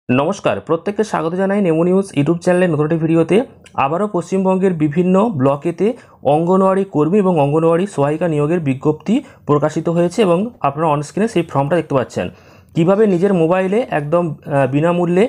नमस्कार प्रत्येक स्वागत जानाई नेमो निউজ यूट्यूब चैनल नतून एक भिडियोते आबारो पश्चिमबंगेर विभिन्न ब्लकेते अंगनवाड़ी कर्मी और अंगनवाड़ी सहायिका नियोगेर विज्ञप्ति प्रकाशित हयेछे एबं आपनारा अन स्क्रिने सेई फर्मटा देखते पाच्छेन। কিভাবে নিজের মোবাইলে একদম বিনামূল্যে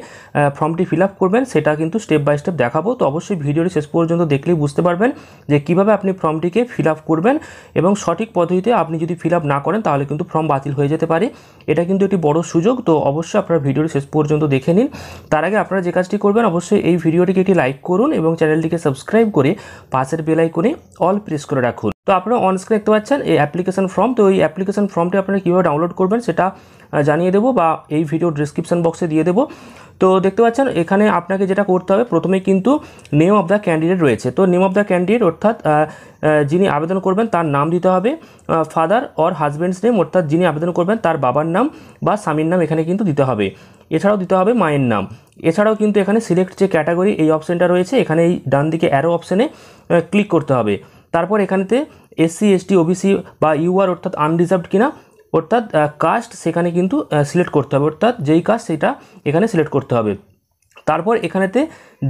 ফর্মটি ফিল আপ করবেন সেটা কিন্তু স্টেপ বাই স্টেপ দেখাবো। তো অবশ্যই ভিডিওটি শেষ পর্যন্ত দেখলেই বুঝতে পারবেন যে কিভাবে আপনি ফর্মটিকে ফিল আপ করবেন এবং সঠিক পদ্ধতিতে আপনি যদি ফিল আপ না করেন তাহলে কিন্তু ফর্ম বাতিল হয়ে যেতে পারে। এটা কিন্তু একটি বড় সুযোগ। তো অবশ্যই আপনারা ভিডিওটি শেষ পর্যন্ত দেখে নিন। তার আগে আপনারা যে কাজটি করবেন অবশ্যই এই ভিডিওটিকে একটি লাইক করুন এবং চ্যানেলটিকে সাবস্ক্রাইব করে পাশের বেল আইকনে অল প্রেস করে রাখুন। তো আপনারা অন স্ক্রিনে দেখতে পাচ্ছেন এই অ্যাপ্লিকেশন ফর্ম। তো এই অ্যাপ্লিকেশন ফর্মটি আপনারা কীভাবে ডাউনলোড করবেন সেটা জানিয়ে দেবো বা এই ভিডিও ডিসক্রিপশন বক্সে দিয়ে দেবো। তো দেখতে পাচ্ছেন এখানে আপনাকে যেটা করতে হবে প্রথমে কিন্তু নেম অফ দ্য ক্যান্ডিডেট রয়েছে। তো নেম অফ দ্য ক্যান্ডিডেট অর্থাৎ যিনি আবেদন করবেন তার নাম দিতে হবে, ফাদার অর হাজব্যান্ডস নেম অর্থাৎ যিনি আবেদন করবেন তার বাবার নাম বা স্বামীর নাম এখানে কিন্তু দিতে হবে। এছাড়াও দিতে হবে মায়ের নাম। এছাড়াও কিন্তু এখানে সিলেক্ট যে ক্যাটাগরি এই অপশানটা রয়েছে এখানে এই ডান দিকে অ্যারো অপশানে ক্লিক করতে হবে। তারপর এখানেতে এসসি এসটি ওবিসি বা ইউআর অর্থাৎ আনরিজার্ভড কিনা অর্থাৎ কাস্ট সেখানে কিন্তু সিলেক্ট করতে হবে, অর্থাৎ যেই কাস্ট সেটা এখানে সিলেক্ট করতে হবে। তারপর এখানেতে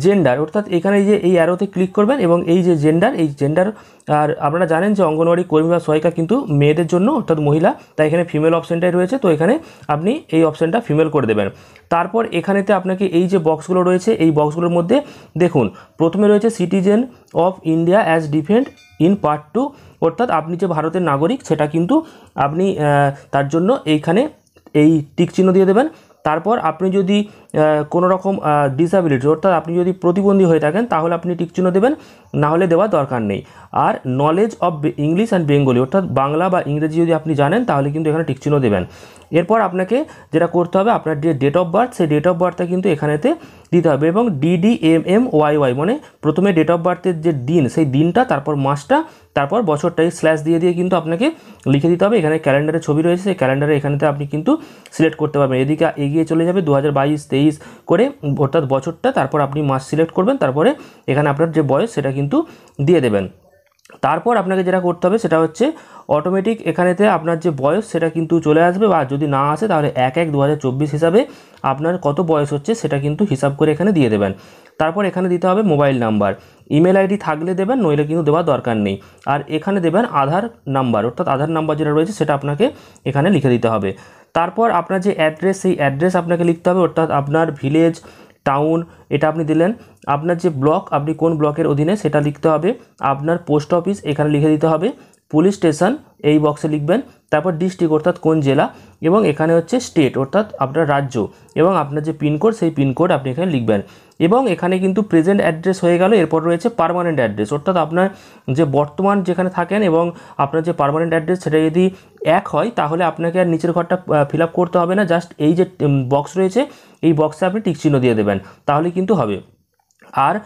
জেন্ডার অর্থাৎ এখানে যে এই অ্যারোতে ক্লিক করবেন এবং এই যে জেন্ডার এই জেন্ডার আর আপনারা জানেন যে অঙ্গনওয়াড়ি কর্মী বা সহায়িকা কিন্তু মেয়েদের জন্য অর্থাৎ মহিলা, তাই এখানে ফিমেল অপশানটাই রয়েছে। তো এখানে আপনি এই অপশানটা ফিমেল করে দেবেন। তারপর এখানেতে আপনাকে এই যে বক্সগুলো রয়েছে এই বক্সগুলোর মধ্যে দেখুন প্রথমে রয়েছে citizen of India as defined in part 2 অর্থাৎ আপনি যে ভারতের নাগরিক সেটা কিন্তু আপনি তার জন্য এইখানে এই টিক চিহ্ন দিয়ে দেবেন। তারপর আপনি যদি কোনো রকম ডিসএবিলিটি অর্থাৎ আপনি যদি প্রতিবন্ধী হয়ে থাকেন তাহলে আপনি টিক চিহ্ন দেবেন, না হলে দেওয়ার দরকার নেই। আর knowledge of English and Bengali অর্থাৎ বাংলা বা ইংরেজি যদি আপনি জানেন তাহলে কিন্তু এখানে টিক চিহ্ন দেবেন। এরপর আপনাকে যেটা করতে হবে আপনার যে ডেট অফ বার্থ সেই ডেট অফ বার্থটা কিন্তু এখানেতে দিতে হবে এবং DDMMYY মানে প্রথমে ডেট অফ বার্থের যে দিন সেই দিনটা, তারপর মাসটা, তারপর বছরটা এই স্ল্যাশ দিয়ে কিন্তু আপনাকে লিখে দিতে হবে। এখানে ক্যালেন্ডারের ছবি রয়েছে সেই ক্যালেন্ডারে এখানেতে আপনি কিন্তু সিলেক্ট করতে পারবেন। এদিকে এগিয়ে চলে যাবে 2022-23 করে অর্থাৎ বছরটা, তারপর আপনি মাস সিলেক্ট করবেন, তারপরে এখানে আপনার যে বয়স সেটা কিন্তু দিয়ে দেবেন। তারপর আপনাকে যেটা করতে হবে সেটা হচ্ছে অটোমেটিক এখানেতে আপনার যে বয়স সেটা কিন্তু চলে আসবে, বা যদি না আসে তাহলে 1/1/2024 হিসাবে আপনার কত বয়স হচ্ছে সেটা কিন্তু হিসাব করে এখানে দিয়ে দেবেন। তারপর এখানে দিতে হবে মোবাইল নাম্বার, ইমেল আইডি থাকলে দেবেন, নইলে কিন্তু দেওয়ার দরকার নেই। আর এখানে দেবেন আধার নাম্বার অর্থাৎ আধার নাম্বার যেটা রয়েছে সেটা আপনাকে এখানে লিখে দিতে হবে। তারপর আপনার যে অ্যাড্রেস সেই অ্যাড্রেস আপনাকে লিখতে হবে অর্থাৎ আপনার ভিলেজ টাউন এটা আপনি দিলেন, আপনার যে ব্লক আপনি কোন ব্লকের অধীনে সেটা লিখতে হবে, আপনার পোস্ট অফিস এখানে লিখে দিতে হবে, পুলিশ স্টেশন এই বক্সে লিখবেন, তারপর ডিস্ট্রিক্ট অর্থাৎ কোন জেলা এবং এখানে হচ্ছে স্টেট অর্থাৎ আপনার রাজ্য এবং আপনার যে পিনকোড সেই পিনকোড আপনি এখানে লিখবেন। এবং এখানে কিন্তু প্রেজেন্ট অ্যাড্রেস হয়ে গেল। এরপর রয়েছে পার্মানেন্ট অ্যাড্রেস অর্থাৎ আপনার যে বর্তমান যেখানে থাকেন এবং আপনার যে পার্মানেন্ট অ্যাড্রেস সেটা যদি এক হয় তাহলে আপনাকে আর নিচের ঘরটা ফিল আপ করতে হবে না, জাস্ট এই যে বক্স রয়েছে এই বক্সে আপনি টিক চিহ্ন দিয়ে দেবেন তাহলে কিন্তু হবে। আর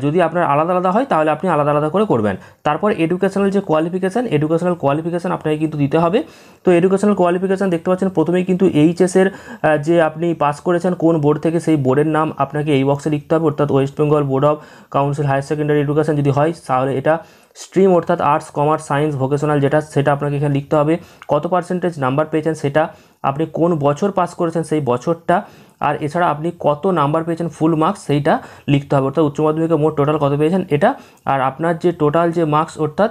যদি আপনার আলাদা আলাদা হয় তাহলে আপনি আলাদা আলাদা করে করবেন। তারপর এডুকেশনাল যে কোয়ালিফিকেশান আপনাকে কিন্তু দিতে হবে। তো এডুকেশনাল কোয়ালিফিকেশান দেখতে পাচ্ছেন প্রথমেই কিন্তু এইচএসের যে আপনি পাস করেছেন কোন বোর্ড থেকে সেই বোর্ডের নাম আপনাকে এই বক্সে লিখতে হবে অর্থাৎ West Bengal Board of Council Higher Secondary Education যদি হয় তাহলে এটা স্ট্রিম অর্থাৎ আর্টস কমার্স সায়েন্স ভোকেশনাল যেটা সেটা আপনাকে এখানে লিখতে হবে, কত পার্সেন্টেজ নাম্বার পেয়েছেন সেটা, আপনি কোন বছর পাস করেছেন সেই বছরটা, আর এছাড়া আপনি কত নাম্বার পেয়েছেন ফুল মার্কস সেইটা লিখতে হবে অর্থাৎ উচ্চ মাধ্যমিকে মোট টোটাল কত পেয়েছেন এটা, আর আপনার যে টোটাল যে মার্কস অর্থাৎ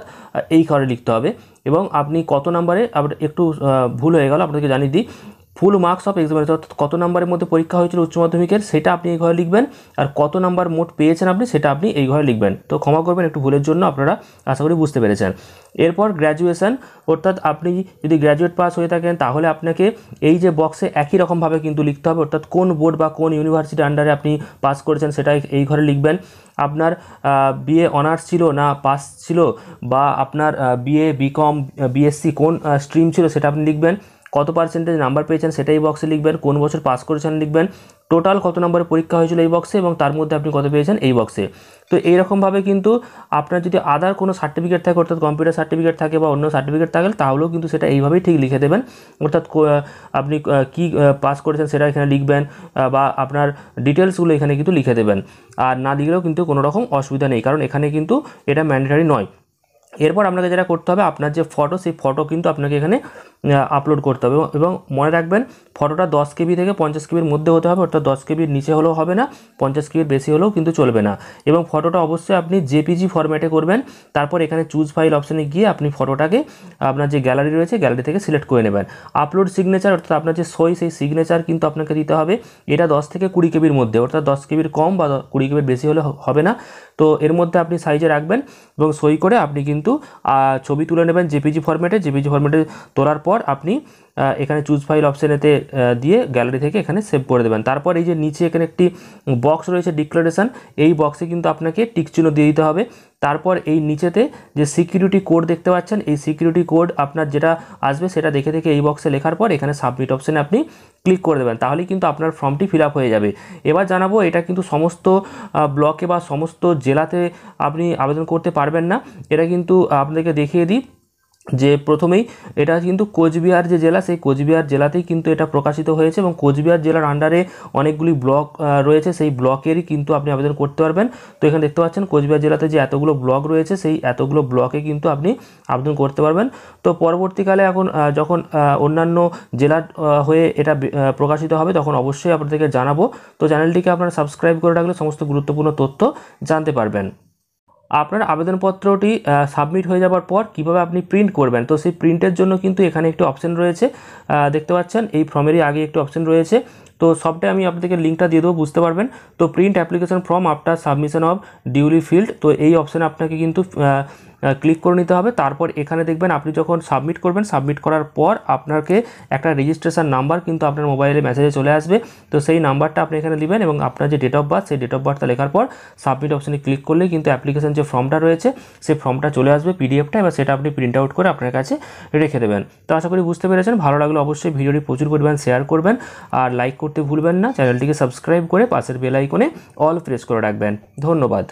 এই ঘরে লিখতে হবে এবং আপনি কত নাম্বারে আপনার একটু ভুল হয়ে গেল আপনাদেরকে জানিয়ে দিই, ফুল মার্কস অফ এক্সামিনেশন অর্থাৎ কত নাম্বারের মধ্যে পরীক্ষা হয়েছিল উচ্চ মাধ্যমিকের সেটা আপনি এই ঘরে লিখবেন, আর কত নাম্বার মোট পেয়েছেন আপনি সেটা আপনি এই ঘরে লিখবেন। তো ক্ষমা করবেন একটু ভুলের জন্য, আপনারা আশা করি বুঝতে পেরেছেন। এরপর গ্র্যাজুয়েশন অর্থাৎ আপনি যদি গ্র্যাজুয়েট পাস হয়ে থাকেন তাহলে আপনাকে এই যে বক্সে একই রকমভাবে কিন্তু লিখতে হবে অর্থাৎ কোন বোর্ড বা কোন ইউনিভার্সিটির আন্ডারে আপনি পাস করেছেন সেটা এই ঘরে লিখবেন। আপনার বিএ অনার্স ছিল না পাস ছিল, বা আপনার বিএ বিকম বিএসসি কোন স্ট্রিম ছিল সেটা আপনি লিখবেন, কত পার্সেন্টেজ নাম্বার পেয়েছেন সেটা এই বক্সে লিখবেন, কোন বছর পাস করেছেন লিখবেন, টোটাল কত নম্বরে পরীক্ষা হয়েছিল এই বক্সে এবং তার মধ্যে আপনি কত পেয়েছেন এই বক্সে। তো এইরকমভাবে কিন্তু আপনার যদি আদার কোনো সার্টিফিকেট থাকে অর্থাৎ কম্পিউটার সার্টিফিকেট থাকে বা অন্য সার্টিফিকেট থাকে তাহলেও কিন্তু সেটা এইভাবেই ঠিক লিখে দেবেন অর্থাৎ আপনি কি পাস করেছেন সেটা এখানে লিখবেন বা আপনার ডিটেলসগুলো এখানে কিন্তু লিখে দেবেন। আর না লিখলেও কিন্তু কোনো রকম অসুবিধা নেই, কারণ এখানে কিন্তু এটা ম্যান্ডেটরি নয়। এরপর আপনাকে যেটা করতে হবে, আপনার যে ফটো সেই ফটো কিন্তু আপনাকে এখানে আপলোড করতে হবে এবং মনে রাখবেন ফটোটা 10 কেবি থেকে 50 কেবির মধ্যে হতে হবে, অর্থাৎ 10 কেবির নিচে হলেও হবে না, 50 কেবির বেশি হলেও কিন্তু চলবে না। এবং ফটোটা অবশ্যই আপনি জেপিজি ফরম্যাটে করবেন। তারপর এখানে চুজ ফাইল অপশানে গিয়ে আপনি ফটোটাকে আপনার যে গ্যালারি রয়েছে গ্যালারি থেকে সিলেক্ট করে নেবেন। আপলোড সিগনেচার অর্থাৎ আপনার যে সই সেই সিগনেচার কিন্তু আপনাকে দিতে হবে। এটা 10 থেকে 20 কেবির মধ্যে, অর্থাৎ 10 কেবির কম বা 20 কেবির বেশি হলে হবে না। তো এর মধ্যে আপনি সাইজে রাখবেন এবং সই করে আপনি কিন্তু ছবি তুলে নেবেন জেপিজি ফরম্যাটে। জেপিজি ফরম্যাটে তোলার পর আপনি এখানে চুজ ফাইল অপশানেতে দিয়ে গ্যালারি থেকে এখানে সেভ করে দেবেন। তারপর এই যে নিচে এখানে একটি বক্স রয়েছে ডিক্লারেশন, এই বক্সে কিন্তু আপনাকে টিক চিহ্ন দিয়ে দিতে হবে। তারপর এই নিচেতে যে সিকিউরিটি কোড দেখতে পাচ্ছেন, এই সিকিউরিটি কোড আপনার যেটা আসবে সেটা দেখে এই বক্সে লেখার পর এখানে সাবমিট অপশানে আপনি ক্লিক করে দেবেন, তাহলেই কিন্তু আপনার ফর্মটি ফিল আপ হয়ে যাবে। এবার জানাবো এটা কিন্তু সমস্ত ব্লকে বা সমস্ত জেলাতে আপনি আবেদন করতে পারবেন না। এটা কিন্তু আপনাদেরকে দেখিয়ে দিই যে প্রথমেই এটা কিন্তু কোচবিহার যে জেলা, সেই কোচবিহার জেলাতেই কিন্তু এটা প্রকাশিত হয়েছে এবং কোচবিহার জেলার আন্ডারে অনেকগুলি ব্লক রয়েছে, সেই ব্লকেরই কিন্তু আপনি আবেদন করতে পারবেন। তো এখানে দেখতে পাচ্ছেন কোচবিহার জেলাতে যে এতগুলো ব্লক রয়েছে সেই এতগুলো ব্লকে কিন্তু আপনি আবেদন করতে পারবেন। তো পরবর্তীকালে এখন যখন অন্যান্য জেলার হয়ে এটা প্রকাশিত হবে তখন অবশ্যই আপনাদেরকে জানাবো। তো চ্যানেলটিকে আপনারা সাবস্ক্রাইব করে রাখলে সমস্ত গুরুত্বপূর্ণ তথ্য জানতে পারবেন। আপনার আবেদনপত্রটি সাবমিট হয়ে যাওয়ার পর কিভাবে আপনি প্রিন্ট করবেন, তো সেই প্রিন্টের জন্য কিন্তু এখানে একটি অপশন রয়েছে, দেখতে পাচ্ছেন এই ফর্মেরই আগে একটি অপশন রয়েছে। তো সবটাই আমি আপনাদেরকে লিঙ্কটা দিয়ে দেবো, বুঝতে পারবেন। তো print application form after submission of duly field, তো এই অপশানে আপনাকে কিন্তু ক্লিক করে নিতে হবে। তারপর এখানে দেখবেন আপনি যখন সাবমিট করবেন, সাবমিট করার পর আপনাকে একটা রেজিস্ট্রেশন নাম্বার কিন্তু আপনার মোবাইলে মেসেজে চলে আসবে। তো সেই নাম্বারটা আপনি এখানে দিবেন এবং আপনার যে ডেট অফ বার্থ সেই ডেট অফ বার্থটা লেখার পর সাবমিট অপশানে ক্লিক করলেই কিন্তু অ্যাপ্লিকেশন যে ফর্মটা রয়েছে সেই ফর্মটা চলে আসবে পিডিএফটা, এবার সেটা আপনি প্রিন্ট আউট করে আপনার কাছে রেখে দেবেন। তো আশা করি বুঝতে পেরেছেন। ভালো লাগলে অবশ্যই ভিডিওটি প্রচুর পরিমাণ শেয়ার করবেন আর লাইক করতে ভুলবেন না। চ্যানেলটিকে সাবস্ক্রাইব করে পাশের বেল আইকনে অল প্রেস করে রাখবেন। ধন্যবাদ।